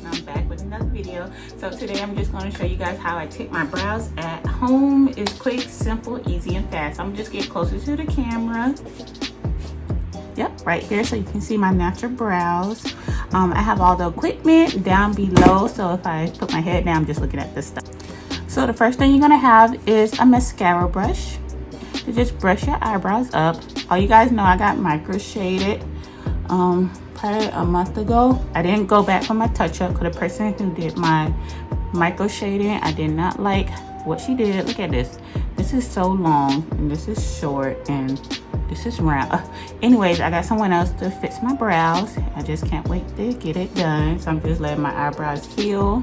and I'm back with another video. So today I'm just going to show you guys how I tint my brows at home. It's quick, simple, easy, and fast. I'm just getting closer to the camera. Yep, right here so you can see my natural brows. I have all the equipment down below, so if I put my head down, I'm just looking at this stuff. So the first thing you're gonna have is a mascara brush to just brush your eyebrows up. All you guys know, I got micro shaded probably a month ago. I didn't go back for my touch-up because the person who did my micro shading, I did not like what she did. Look at this. This is so long and this is short and this is round. Anyways, I got someone else to fix my brows. I just can't wait to get it done. So I'm just letting my eyebrows heal.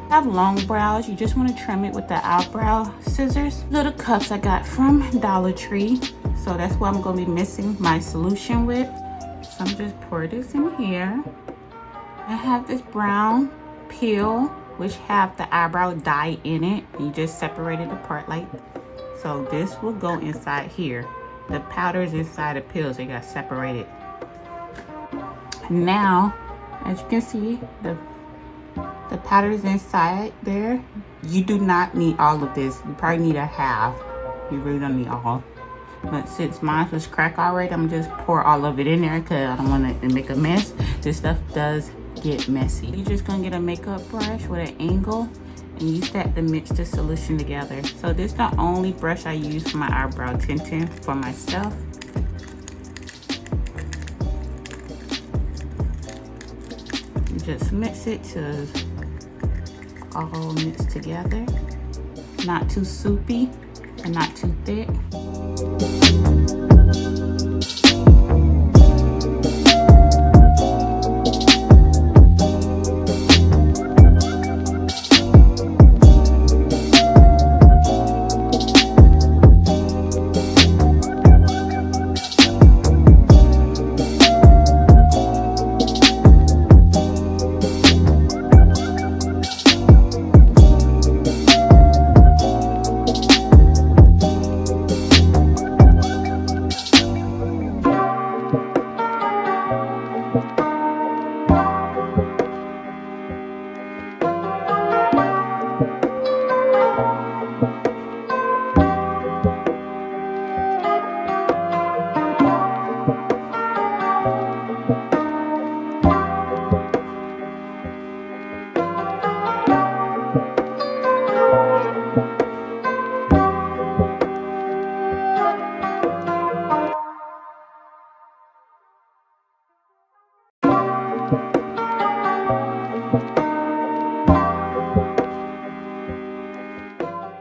I have long brows. You just want to trim it with the eyebrow scissors. Little cups I got from Dollar Tree. So that's what I'm going to be mixing my solution with. So I'm just pour this in here. I have this brown peel which have the eyebrow dye in it. You just separate it apart like so. This will go inside here. The powder is inside the pills. They got separated. Now, as you can see, the powder is inside there. You do not need all of this. You probably need a half. You really don't need all. But since mine was cracked already, I'm just pour all of it in there because I don't want to make a mess. This stuff does get messy. You're just gonna get a makeup brush with an angle and use that to mix the solution together. So this is the only brush I use for my eyebrow tinting for myself. You just mix it to all mixed together. Not too soupy and not too thick.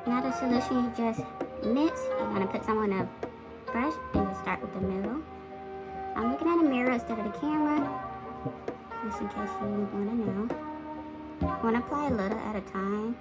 Now the solution you just mix, you're going to put some on a brush and you start with the middle. I'm looking at a mirror instead of the camera, just in case you want to know. You want to apply a little at a time.